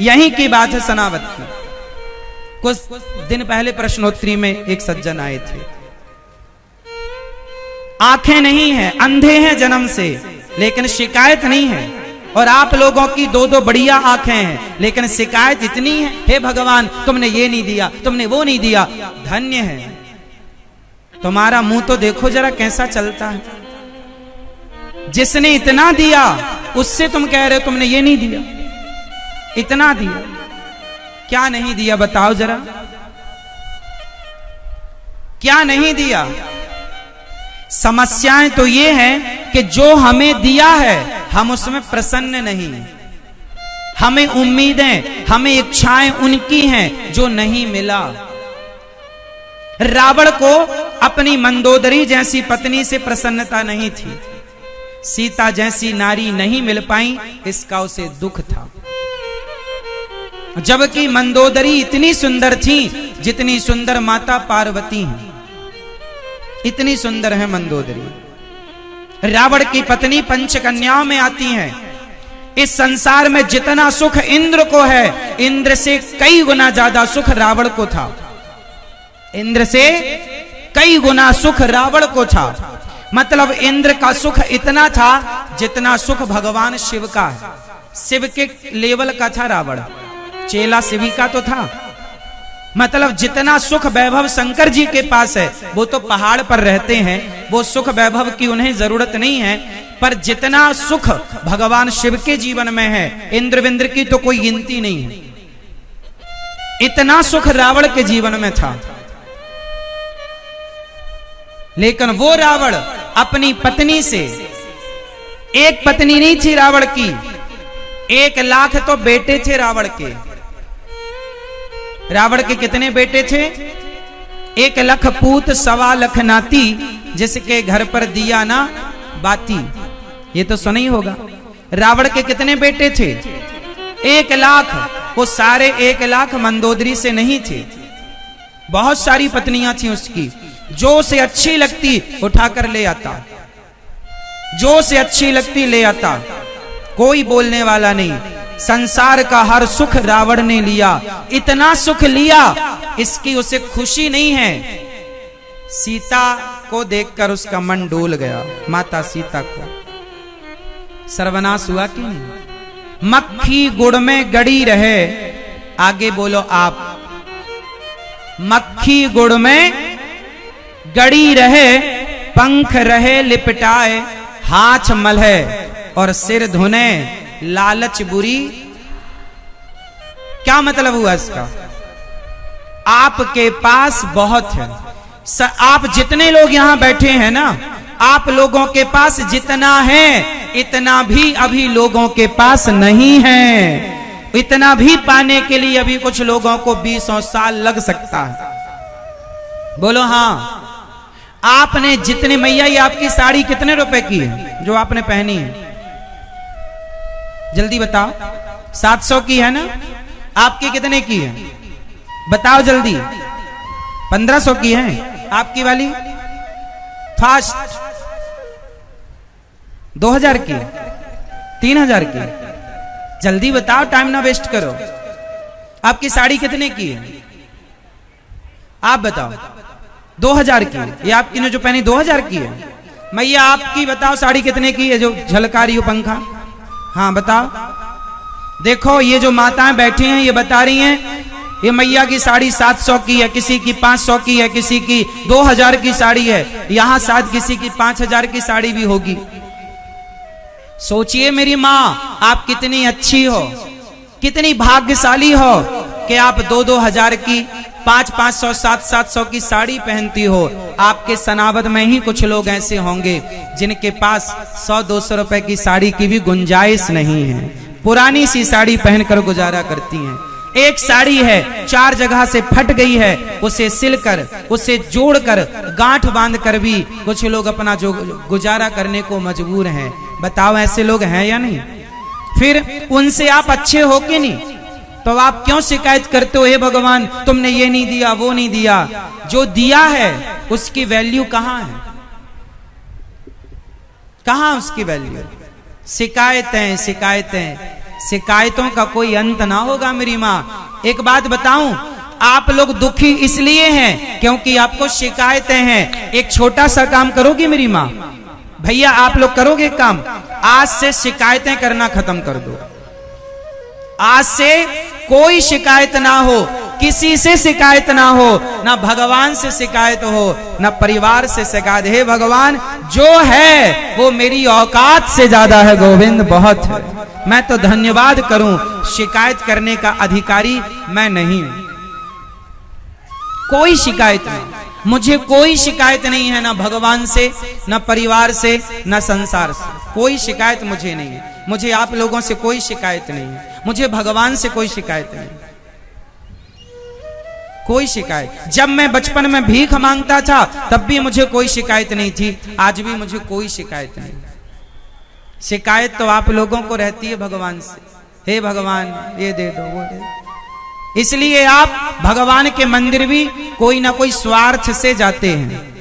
यहीं की बात है सनावद की। कुछ दिन पहले प्रश्नोत्तरी में एक सज्जन आए थे, आंखें नहीं है, अंधे हैं जन्म से, लेकिन शिकायत नहीं है। और आप लोगों की दो दो बढ़िया आंखें हैं, लेकिन शिकायत इतनी है, हे भगवान तुमने ये नहीं दिया, तुमने वो नहीं दिया। धन्य है तुम्हारा मुंह तो देखो जरा कैसा चलता है। जिसने इतना दिया उससे तुम कह रहे हो तुमने ये नहीं दिया, इतना दिया, क्या नहीं दिया बताओ जरा, क्या नहीं दिया। समस्याएं तो ये हैं कि जो हमें दिया है हम उसमें प्रसन्न नहीं हैं, हमें उम्मीदें, हमें इच्छाएं उनकी हैं जो नहीं मिला। रावण को अपनी मंदोदरी जैसी पत्नी से प्रसन्नता नहीं थी, सीता जैसी नारी नहीं मिल पाई, इसका उसे दुख था। जबकि मंदोदरी इतनी सुंदर थी जितनी सुंदर माता पार्वती हैं, इतनी सुंदर है मंदोदरी। रावण की पत्नी पंचकन्याओं में आती हैं। इस संसार में जितना सुख इंद्र को है, इंद्र से कई गुना ज्यादा सुख रावण को था। इंद्र से कई गुना सुख रावण को था। मतलब इंद्र का सुख इतना था जितना सुख भगवान शिव का है। शिव के लेवल का था रावण, चेला शिवी का तो था। मतलब जितना सुख वैभव शंकर जी के पास है, वो तो पहाड़ पर रहते हैं, वो सुख वैभव की उन्हें जरूरत नहीं है। पर जितना सुख भगवान शिव के जीवन में है, इंद्र विंद्र की तो कोई गिनती नहीं है। इतना सुख रावण के जीवन में था। लेकिन वो रावण अपनी पत्नी से, एक पत्नी नहीं थी रावण की, 1 लाख तो बेटे थे रावण के। रावण के कितने बेटे थे? 1 लाख पूत 1.25 लाख नाती, जिसके घर पर दिया ना बाती। ये तो सुना ही होगा। रावण के कितने बेटे थे? 1 लाख। वो सारे 1 लाख मंदोदरी से नहीं थे, बहुत सारी पत्नियां थी उसकी। जो उसे अच्छी लगती उठाकर ले आता, जो उसे अच्छी लगती ले आता, कोई बोलने वाला नहीं। संसार का हर सुख रावण ने लिया, इतना सुख लिया इसकी उसे खुशी नहीं है। सीता को देखकर उसका मन डोल गया, माता सीता को। सर्वनाश हुआ कि नहीं? मक्खी गुड़ में गड़ी रहे, आगे बोलो आप। मक्खी गुड़ में गड़ी रहे, पंख रहे लिपटाए, हाथ मलहे और सिर धुने, लालच बुरी। क्या मतलब हुआ इसका? आपके पास बहुत है। आप जितने लोग यहां बैठे हैं ना, आप लोगों के पास जितना है, इतना भी अभी लोगों के पास नहीं है। इतना भी पाने के लिए अभी कुछ लोगों को 20 साल लग सकता है। बोलो हाँ। आपने जितने, मैया ये आपकी साड़ी कितने रुपए की है जो आपने पहनी है? जल्दी बताओ। 700 की है ना? आपकी कितने की है बताओ जल्दी। 1500 की है आपकी वाली? फास्ट। 2000 की? 3000 की? जल्दी बताओ, टाइम ना वेस्ट करो। आपकी साड़ी कितने की है? आप बताओ। 2000 की? ये आपकी ने जो पहनी 2000 की है? मैया आपकी बताओ साड़ी कितने की है जो झलका रही हो पंखा? हाँ बताओ। देखो ये जो माताएं बैठी हैं ये बता रही हैं, ये मैया की साड़ी 700 की है, किसी की 500 की है, किसी की 2000 की साड़ी है। यहां शायद किसी की 5000 की साड़ी भी होगी। सोचिए मेरी माँ, आप कितनी अच्छी हो, कितनी भाग्यशाली हो कि आप 2-2 की, 500-500, 700 की साड़ी पहनती हो। आपके सनावद में ही कुछ लोग ऐसे होंगे जिनके पास 100-200 रुपए की साड़ी की भी गुंजाइश नहीं है, पुरानी सी साड़ी पहनकर गुजारा करती हैं। एक साड़ी है 4 जगह से फट गई है, उसे सिलकर, उसे जोड़कर, गांठ बांधकर भी कुछ लोग अपना जो गुजारा करने को मजबूर हैं। बताओ ऐसे लोग हैं या नहीं? फिर उनसे आप अच्छे हो कि नहीं? तो आप क्यों शिकायत करते हो, हे भगवान तुमने ये नहीं दिया, वो नहीं दिया? जो दिया है उसकी वैल्यू कहां है? कहां उसकी वैल्यू? शिकायतें शिकायतें शिकायतों का कोई अंत ना होगा मेरी माँ। एक बात बताऊं, आप लोग दुखी इसलिए हैं क्योंकि आपको शिकायतें हैं। एक छोटा सा काम करोगी मेरी माँ? भैया आप लोग करोगे काम? आज से शिकायतें करना खत्म कर दो। आज से कोई शिकायत ना हो, किसी से शिकायत ना हो, ना भगवान से शिकायत हो, ना परिवार से शिकायत। हे भगवान, जो है वो मेरी औकात से ज्यादा है गोविंद, बहुत है। मैं तो धन्यवाद करूं, शिकायत करने का अधिकारी मैं नहीं हूं। कोई शिकायत नहीं, मुझे कोई शिकायत नहीं है, ना भगवान से, ना परिवार से, ना संसार से। कोई शिकायत मुझे नहीं है। मुझे आप लोगों से कोई शिकायत नहीं है, मुझे भगवान से कोई शिकायत नहीं, कोई शिकायत। जब मैं बचपन में भीख मांगता था तब भी मुझे कोई शिकायत नहीं थी, आज भी मुझे कोई शिकायत नहीं। शिकायत तो आप लोगों को रहती है भगवान से, हे भगवान ये दे दो, वो दे दो। इसलिए आप भगवान के मंदिर भी कोई ना कोई स्वार्थ से जाते हैं।